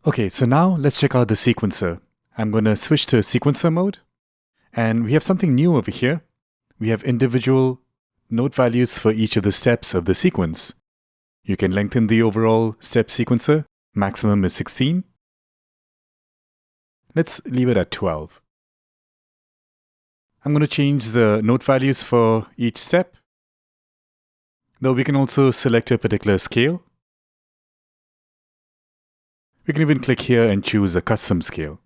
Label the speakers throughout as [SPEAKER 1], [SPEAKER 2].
[SPEAKER 1] Okay, so now let's check out the sequencer. I'm going to switch to sequencer mode. And we have something new over here. We have individual note values for each of the steps of the sequence. You can lengthen the overall step sequencer. Maximum is 16. Let's leave it at 12. I'm going to change the note values for each step. Though we can also select a particular scale. We can even click here and choose a custom scale.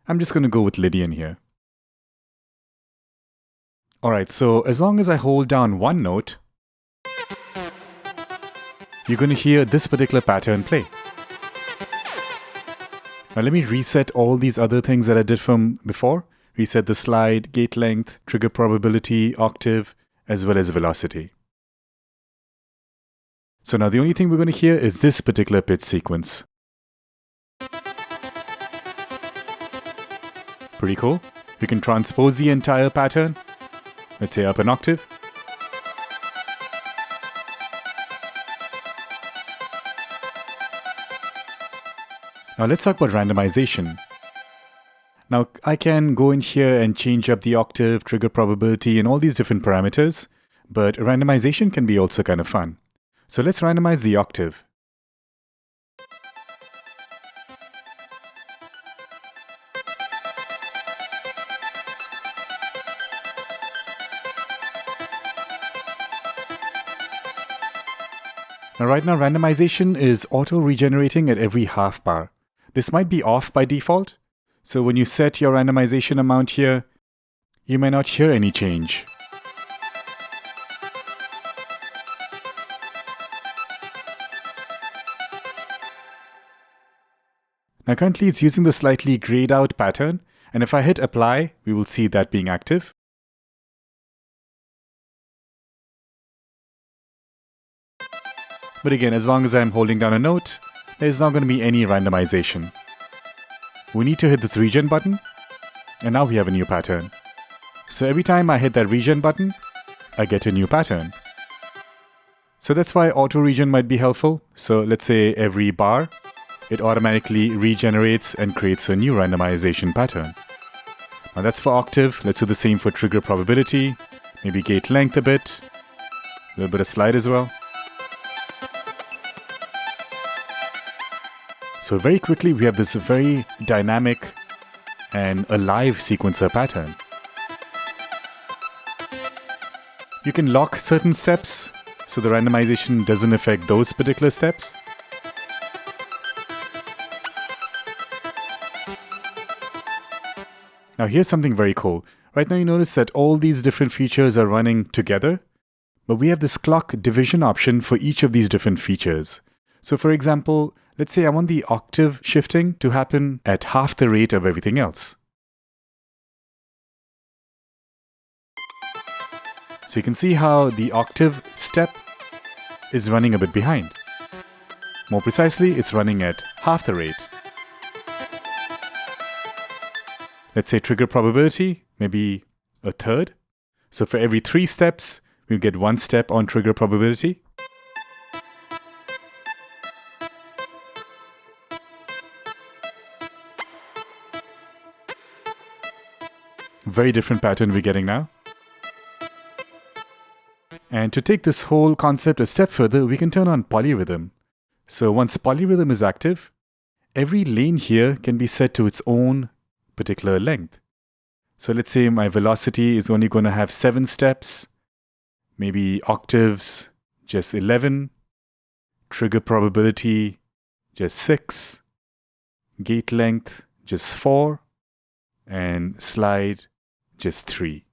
[SPEAKER 1] I'm just going to go with Lydian here. Alright, so as long as I hold down one note, you're going to hear this particular pattern play. Now let me reset all these other things that I did from before. Reset the slide, gate length, trigger probability, octave, as well as velocity. So now the only thing we're going to hear is this particular pitch sequence. Pretty cool. We can transpose the entire pattern. Let's say up an octave. Now let's talk about randomization. Now I can go in here and change up the octave, trigger probability, and all these different parameters, but randomization can be also kind of fun. So let's randomize the octave. Now right now randomization is auto-regenerating at every half bar. This might be off by default, so when you set your randomization amount here, you may not hear any change. Now currently it's using the slightly grayed out pattern, and if I hit apply, we will see that being active. But again, as long as I'm holding down a note, there's not going to be any randomization. We need to hit this regen button, and now we have a new pattern. So every time I hit that regen button, I get a new pattern. So that's why auto regen might be helpful. So let's say every bar, it automatically regenerates and creates a new randomization pattern. Now that's for octave. Let's do the same for trigger probability, maybe gate length a bit, a little bit of slide as well. So very quickly we have this very dynamic and alive sequencer pattern. You can lock certain steps so the randomization doesn't affect those particular steps. Now here's something very cool. Right now you notice that all these different features are running together, but we have this clock division option for each of these different features. So for example, let's say I want the octave shifting to happen at half the rate of everything else. So you can see how the octave step is running a bit behind. More precisely, it's running at half the rate. Let's say trigger probability, maybe a third. So for every 3 steps, we'll get 1 step on trigger probability. Very different pattern we're getting now. And to take this whole concept a step further, we can turn on polyrhythm. So once polyrhythm is active, every lane here can be set to its own particular length. So let's say my velocity is only going to have 7 steps, maybe octaves just 11, trigger probability just 6, gate length just 4, and slide just 3.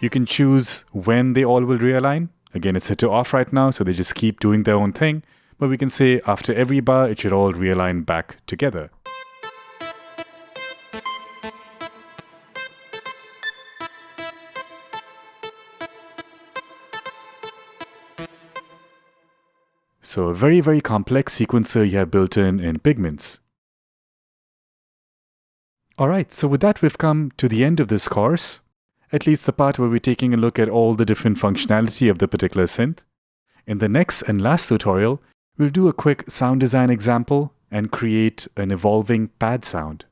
[SPEAKER 1] You can choose when they all will realign. Again, it's set to off right now, so they just keep doing their own thing. But we can say after every bar, it should all realign back together. So a very, very complex sequencer you have built in Pigments. Alright, so with that we've come to the end of this course. at least the part where we're taking a look at all the different functionality of the particular synth. In the next and last tutorial, we'll do a quick sound design example and create an evolving pad sound.